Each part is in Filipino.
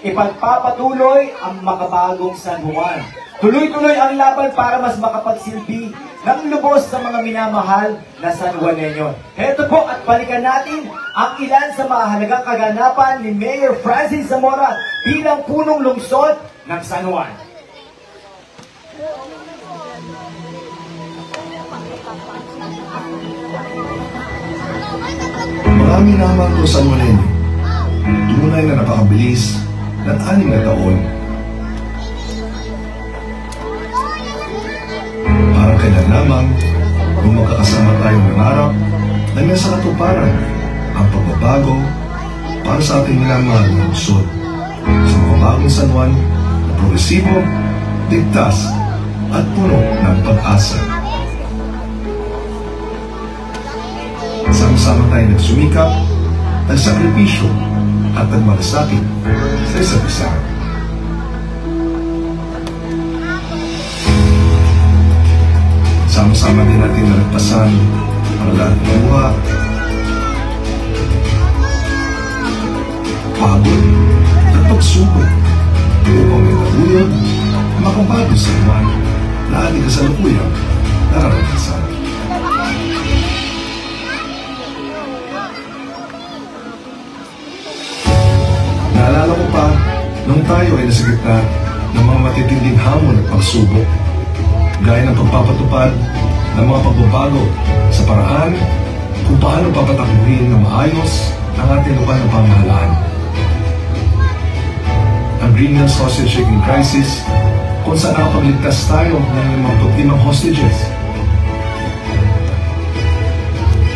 ipagpapatuloy ang makabagong San Juan. Tuloy-tuloy ang laban para mas makapagsilbi ng lubos sa mga minamahal na San Juaneño. Heto po at balikan natin ang ilan sa mahalagang kaganapan ni Mayor Francis Zamora bilang punong lungsod ng San Juan. Marami naman po San Juaneño. Tunay na napakabilis ng 6 na taon. Parang kailan lamang kung magkakasama tayong nangarap na nasa katuparan ang pagbabago para sa ating minamahal na lungsod. Sa makabagong San Juan na progresibo, ligtas at puno ng pag-asa. Sama-sama tayo nagsumikap, nagsakripisyo at nagmalasakit sa isa't isa. Sama-sama din natin nalagpasan ang lahat ng buha, pagod at pagsubok upang may taguyod ang makabagong San Juan na ating kasalukuyang nararanasan. Naalala ko pa, nung tayo ay nasa gitna ng mga matitinding hamon at pagsubok, gaya ng pagpapatupad ng mga pagbabago sa paraan kung paano papatakbuhin ng maayos ang ating lokal na pamahalaan. Ang Greenland Sausage Shaking Crisis, kung saan nakapagligtas tayo ng mga pagtimang hostages.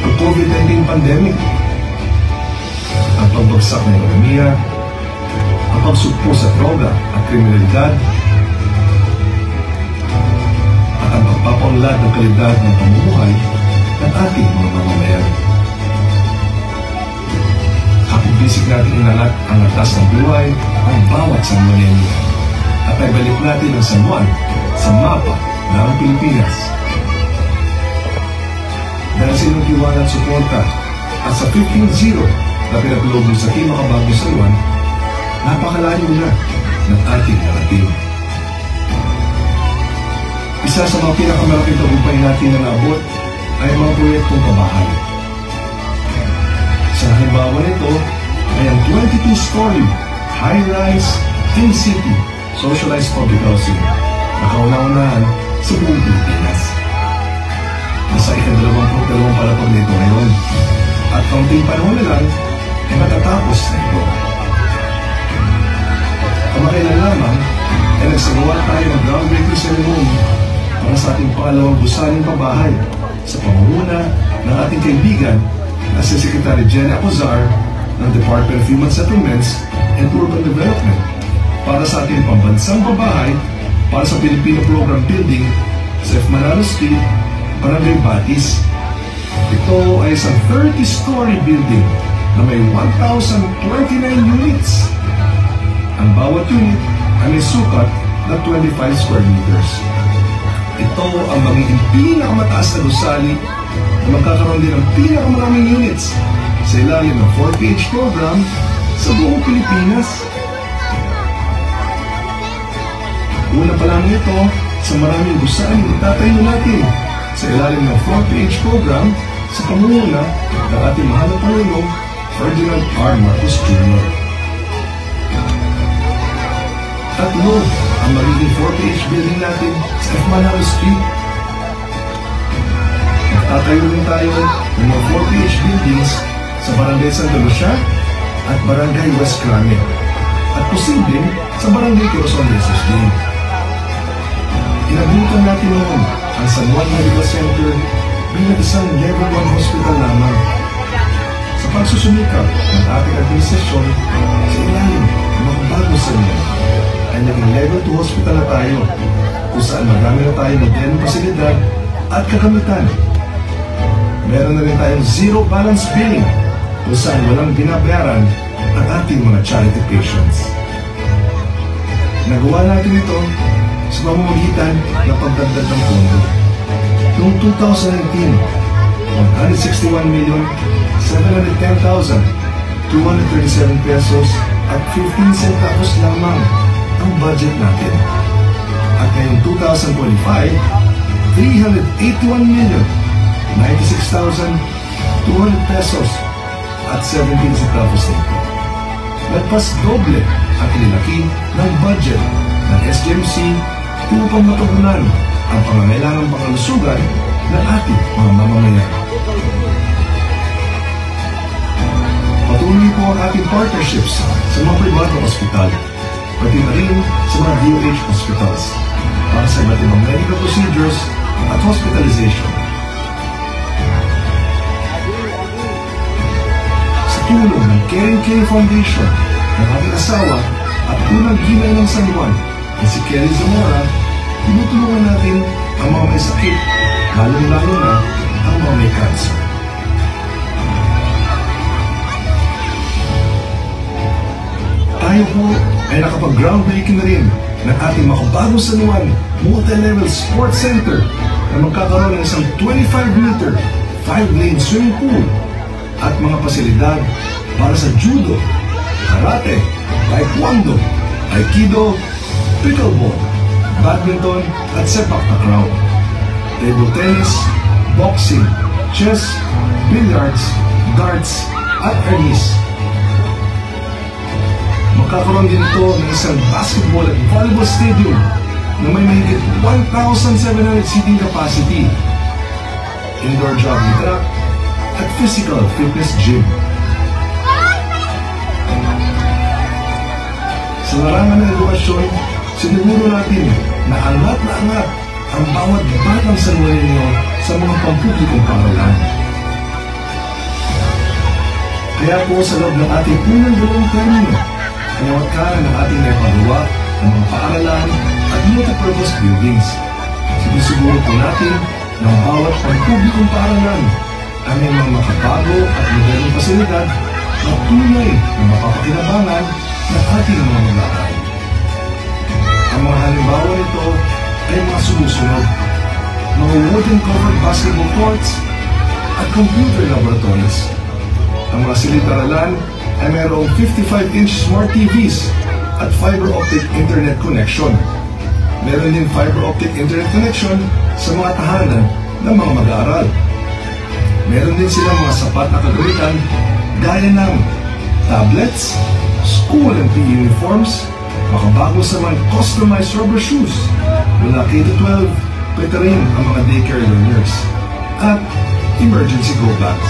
Ang COVID-19 pandemic, ang pagbagsak ng ekonomiya, ang pagsugpo sa droga at kriminalidad, at ang pagpapaunlad ng kalidad ng pamumuhay ng ating mga mamamayan. Kapag-bisig natin inalat ang atas ng buhay ng bawat San Juaneño at naibalik natin ang San Juan sa mapa ng Pilipinas. Dahil sa inyong tiwala at suporta at sa 15-0 na pinaglobo sa Team Makabagong San Juan, napakalayo na ng ating narating. Isa sa mga pinakamalaking tagumpay natin na naabot ay ang mga proyektong pabahay. Sa halimbawa nito ay ang 22-story high-rise King City socialized public housing na kauna-unahan sa buong Pilipinas. Nasa ika-22 palapag nito ngayon at kaunting panahon na lang ay matatapos na ito. Kamakailan lamang ay nagsagawa tayo ng groundbreaking ceremony para sa ating pangalawang gusaling pabahay sa pamumuno ng ating kaibigan na si Secretary Jenny Acozar ng Department of Human Settlements and Urban Development para sa ating pambansang pabahay para sa Filipino Program Building sa F. Manalo Street, Barangay Batis. Ito ay isang 30-story building na may 1,029 units. Ang bawat unit ay may sukat na 25 square meters. Ito ang magiging pinakamataas na gusali na magkakaroon din ng pinakamaraming units sa ilalim ng 4PH program sa buong Pilipinas. Una pa lang ito sa maraming gusali na itatayo natin sa ilalim ng 4PH program sa pamumuno ng ating mahal na Pangulong Ferdinand R. Marcos Jr. Tatlo ang magiging 4PH building natin sa F. Manalo Street. Magtatayo rin tayo ng mga 4PH buildings sa Barangay Santa Lucia at Barangay West Crame at posibleng sa Barangay Corazon de Jesus din. Inabutan natin noon ang San Juan Medical Center bilang isang level 1 hospital lamang. Sa pagsusumikap ng ating administrasyon sa ilalim ng makabagong San Juan ay naging level 2 hospital na tayo kung saan marami na tayong modernong pasilidad at kagamitan. Meron na rin tayong zero balance billing kung saan walang binabayaran ang ating mga charity patients. Nagawa natin ito sa pamamagitan ng pagdagdag ng pondo. Noong 2019, 161,710,237 pesos at 15 centavos lamang ang budget natin. At ngayong 2025, 381,096,200 pesos at 17 centavos nito. Nagpas doble ang inilaki ng budget ng SGMC upang matugunan ang pangangailangang pangkalusugan ng ating mga mamamayan. Patuloy po ang ating partnerships sa mga pribadong ospital, pati na rin sa mga DOH hospitals para sa iba't ibang medical procedures at hospitalization. Sa tulong ng Caring Care Foundation ng ating asawa at unang ginay ng San Juan na si Kelly Zamora, tinutulungan natin ang mga may sakit, lalong-lalo na ang mga may cancer. Tayo po ay nakapag-groundbreaking na rin ng ating makabagong San Juan Multi-Level Sports Center na magkakaroon ng isang 25-meter, 5-lane swimming pool at mga pasilidad para sa judo, karate, taekwondo, aikido, pickleball, badminton at sepak takraw, table tennis, boxing, chess, billiards, darts at tennis. Magkakaroon din ito ng isang basketball at volleyball stadium na may mahigit 1,700 seating capacity, indoor jogging track at physical fitness gym. Sa larangan ng edukasyon, siniguro natin na angat ang bawat batang San Juanenyo sa mga pampublikong paaralan. Kaya po sa loob ng ating unang dalawang termino, kinawatkaran ng ating naipagawa ng mga paaralan at multipurpose buildings. Sinisiguro po natin na ang bawat pampublikong paaralan ay may mga makabago at modernong pasilidad na tunay na mapapakinabangan ng ating mga maglakad. Ang mga halimbawa nito ay mga sumusunod: mga wooden covered basketball courts at computer laboratories. Ang mga silid-aralan ay mayroong 55-inch smart TVs at fiber optic internet connection. Meron din fiber optic internet connection sa mga tahanan ng mga mag-aaral. Meron din silang mga sapat na kagamitan gaya ng tablets, school and PE uniforms, makabago sa mga customized rubber shoes mula K-12, pwede rin ang mga daycare learners, at emergency go bags.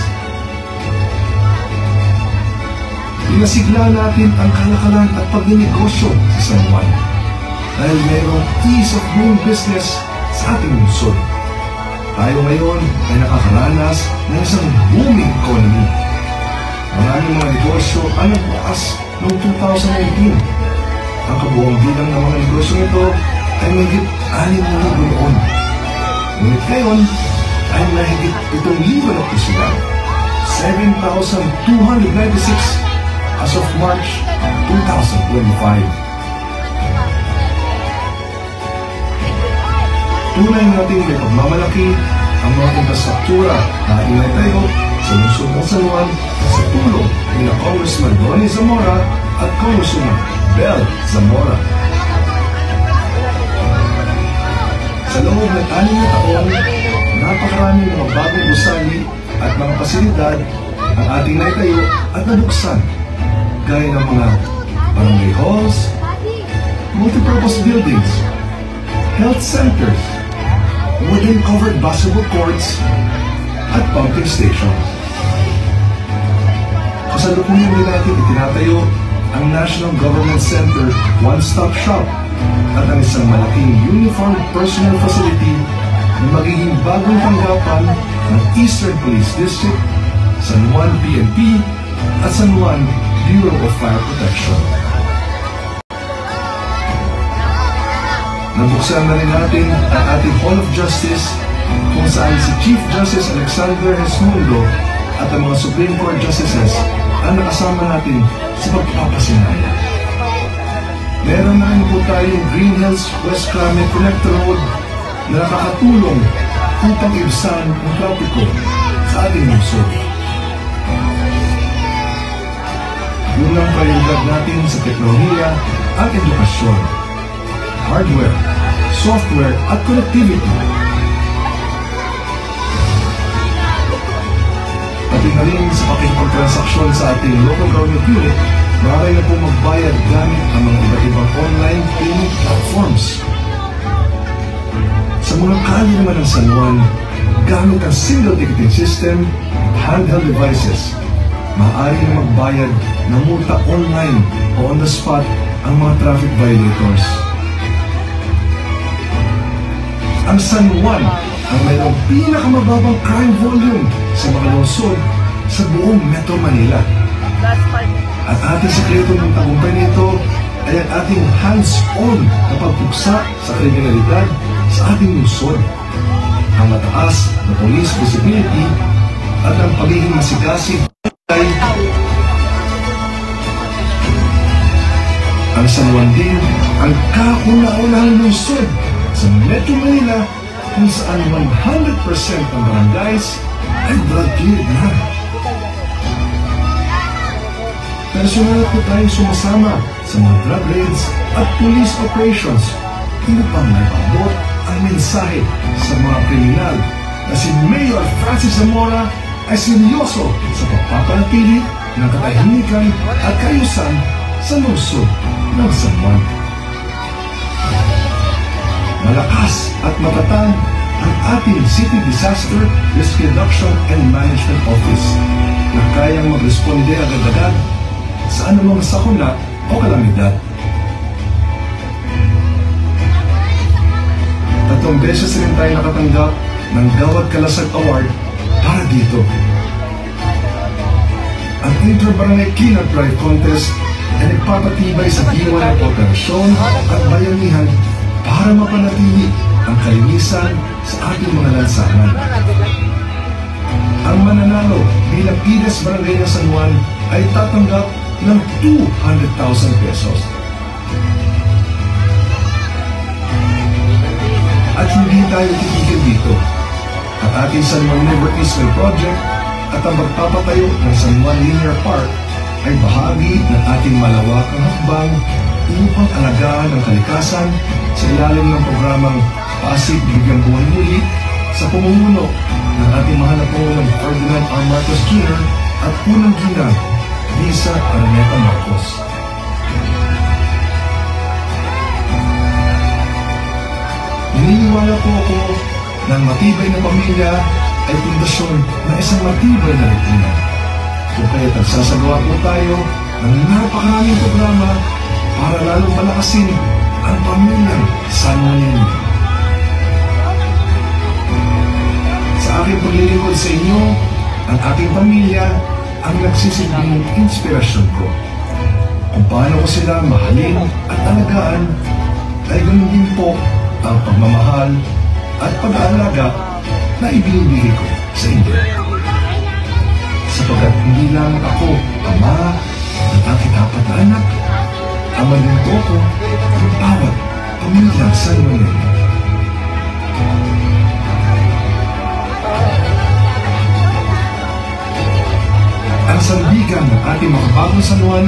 Pinasigla natin ang kalakalan at pagninegosyo sa San Juan dahil mayroong ease of doing business sa ating lungsod. Tayo ngayon ay nakakaranas ng isang booming economy. Maraming mga negosyo ang nagbukas noong 2019. Ang kabuang bilang ng mga negosyo nito ay mahigit 6,000 noon. Ngunit ngayon ay mahigit 7,000 na po sila. 7,296 as of March 2025. Tunay nating may pagmamalaki ang mga infrastruktura na inatayo sa lungsod ng San Juan sa tulong ni Congressman Ronnie Zamora at Congresswoman Belle Zamora. Sa loob ng 6 na taon, napakaraming mga bagong gusali at mga pasilidad ang ating naitayo at nabuksan, gaya ng mga barangay halls, multipurpose buildings, health centers, wooden covered basketball courts, at pumping stations. Kasalukuyan din natin itinatayo ang National Government Center One-Stop Shop at ang isang malaking uniform personnel facility na magiging bagong tanggapan ng Eastern Police District, San Juan PNP at San Juan Bureau of Fire Protection. Nabuksan na rin natin ang ating Hall of Justice kung saan si Chief Justice Alexander Hesmundo at ang mga Supreme Court Justices ang nakasama natin sa pagpapasinaya. Meron na rin po tayong Green Hills West Crame Connector Road na nakakatulong upang ibsan ang trapiko sa ating lungsod. unang prioridad natin sa teknolohiya at edukasyon, hardware, software at connectivity. Pati na rin sa pakikipagtransaksyon sa ating local government unit, maaari na po magbayad gamit ang mga iba't ibang online payment platforms. Sa mga kalye naman ng San Juan, gamit ang single ticketing system at handheld devices, maaari na magbayad ng multa online o on the spot ang mga traffic violators. Ang San Juan ang mayroong pinakamababang crime volume sa mga lungsod sa buong Metro Manila. At ating sekreto ng tagumpay nito ay ang ating hands-on na pagpuksa sa kriminalidad sa ating lungsod, ang mataas na police visibility at ang pagiging masigasig ay ang San Juan din ang kauna-unahang lungsod sa Metro Manila kung saan 100% ng barangays ay drug cleared na. Personal po tayong sumasama sa mga drug raids at police operations upang maipabot ang mensahe sa mga kriminal na si Mayor Francis Zamora ay seryoso sa pagpapanatili ng katahimikan at kaayusan sa lungsod ng San Juan. Malakas at matatag ang ating City Disaster Risk Reduction and Management Office na kayang magresponde agad-agad sa anumang sakuna o kalamidad. 3 beses rin tayo nakatanggap ng Gawad Kalasag Award para dito. Ang Inter-Barangay Cleanup Drive Contest ay nagpapatibay sa diwa ng operasyon at bayanihan para mapanatili ang kalinisan sa ating mga lansangan. Ang mananalo bilang Pinas Barangay ng San Juan ay tatanggap ng 200,000 pesos. At hindi tayo titigil dito. Ang ating San Juan River Eastway Project at ang magpapatayo ng San Juan Linear Park ay bahagi ng ating malawakang hakbang upang alagaan ang kalikasan sa ilalim ng programang Pasig Bigyang Buhay Muli sa pamumuno ng ating mahal na Pangulong Ferdinand R. Marcos Jr. at unang ginang Lisa Araneta Marcos. Naniniwala po ako na ang matibay na pamilya ay pundasyon ng isang matibay na lipunan. Kung kaya't nagsasagawa po tayo ng napakaraming programa para lalong palakasin ang pamilyang San Juanenyo. Sa aking paglilingkod sa inyo, ang aking pamilya ang nagsisilbing inspirasyon ko. Kung paano ko sila mahalin at alagaan, ay ganun din po ang pagmamahal at pag-aalaga na ibinibigay ko sa inyo. Sapagkat hindi lang ako ama ng aking 4 na anak, ama din po ako ng bawat pamilyang San Juanenyo. Ang sandigan ng ating makabagong San Juan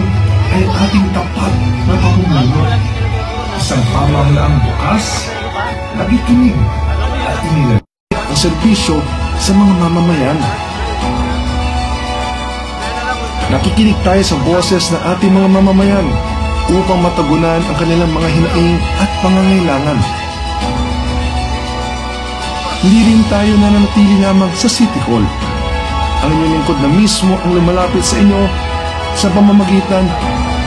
ay ating tapat na pamumuno. Isang pamahalaang bukas, nakikinig at inilalagay ang serbisyo sa mga mamamayan. Nakikinig tayo sa boses ng ating mga mamamayan upang matagunan ang kanilang mga hinaing at pangangailangan. Hindi rin tayo nananatili lamang sa City Hall. Ang inyong lingkod na mismo ang lumalapit sa inyo sa pamamagitan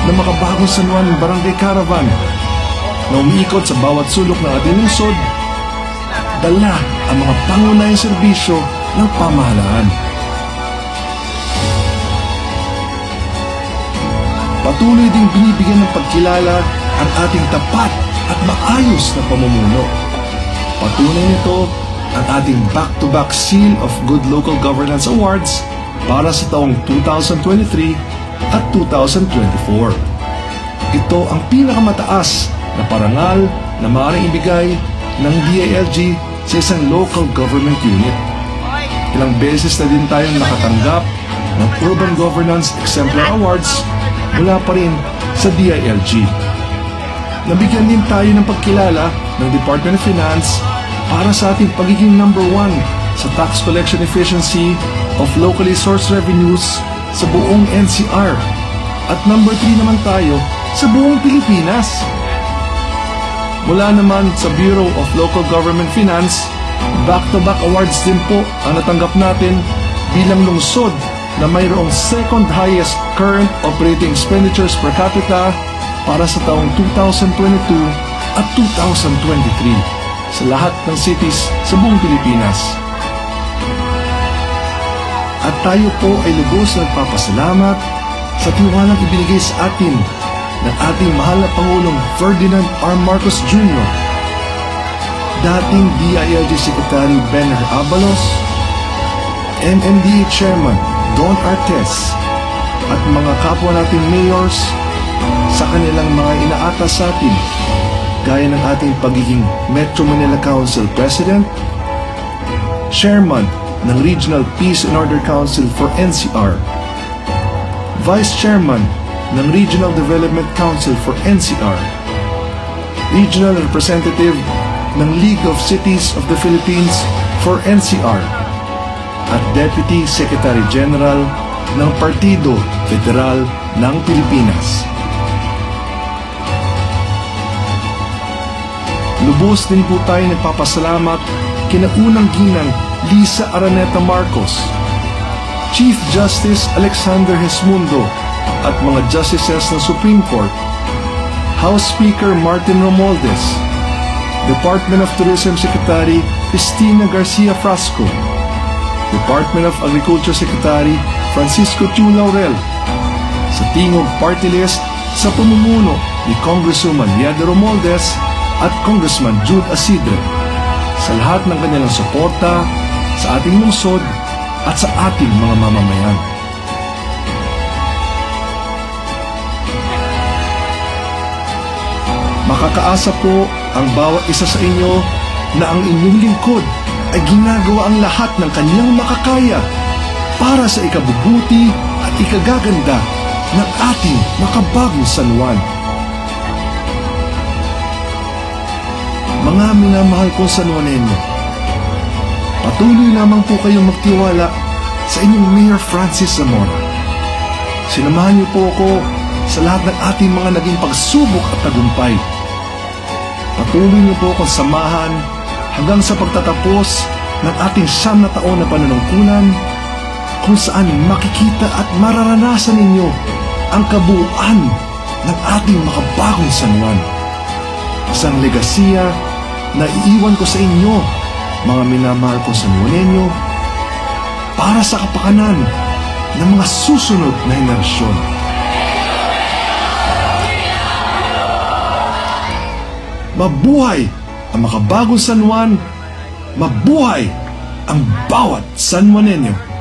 ng makabagong San Juan Barangay Caravan na umiikot sa bawat sulok ng ating lungsod, dala ang mga pangunahing serbisyo ng pamahalaan. Patuloy ding binibigyan ng pagkilala ang ating tapat at maayos na pamumuno. Patunay nito ang ating back-to-back Seal of Good Local Governance Awards para sa taong 2023 at 2024. Ito ang pinakamataas na parangal na maaaring ibigay ng DILG sa isang local government unit. Ilang beses na din tayong nakatanggap ng Urban Governance Exemplar Awards mula pa rin sa DILG. Nabigyan din tayo ng pagkilala ng Department of Finance para sa ating pagiging number 1 sa tax collection efficiency of locally sourced revenues sa buong NCR at number 3 naman tayo sa buong Pilipinas. Mula naman sa Bureau of Local Government Finance, back-to-back awards din po ang natanggap natin bilang lungsod na mayroong second highest current operating expenditures per capita para sa taong 2022 at 2023 sa lahat ng cities sa buong Pilipinas. At tayo po ay lubos na nagpapasalamat sa tiwalang ibinigay sa atin ng ating mahal na Pangulong Ferdinand R. Marcos Jr., dating DILG Secretary Benner Abalos, MMDA Chairman Don Artes, at mga kapwa nating mayors sa kanilang mga inaatas sa atin, gaya ng ating pagiging Metro Manila Council President, Chairman ng Regional Peace and Order Council for NCR, Vice Chairman ng Regional Development Council for NCR, Regional Representative ng League of Cities of the Philippines for NCR, at Deputy Secretary General ng Partido Federal ng Pilipinas. Lubos din po tayo nagpapasalamat kina unang ginang Lisa Araneta Marcos, Chief Justice Alexander Hesmundo at mga justices ng Supreme Court, House Speaker Martin Romualdez, Department of Tourism Secretary Cristina Garcia Frasco, Department of Agriculture Secretary Francisco Chu Laurel, sa Tingog Party List sa pamumuno ni Congresswoman Yada Romualdez at Congressman Jude Asidre, sa lahat ng kanilang suporta sa ating lungsod at sa ating mga mamamayan. Makakaasa po ang bawat isa sa inyo na ang inyong lingkod ay ginagawa ang lahat ng kanyang makakaya para sa ikabubuti at ikagaganda ng ating makabagong San Juan. Mga minamahal kong San Juanenyo, patuloy lamang po kayong magtiwala sa inyong Mayor Francis Zamora. Sinamahan niyo po ako sa lahat ng ating mga naging pagsubok at tagumpay. Patuloy niyo po akong samahan hanggang sa pagtatapos ng ating 9 na taon na panunungkulan, kung saan makikita at mararanasan ninyo ang kabuuan ng ating makabagong San Juan. Isang legasiya na iiwan ko sa inyo, mga minamahal kong San Juanenyo, para sa kapakanan ng mga susunod na henerasyon. Mabuhay ang makabagong San Juan! Mabuhay ang bawat San Juanenyo!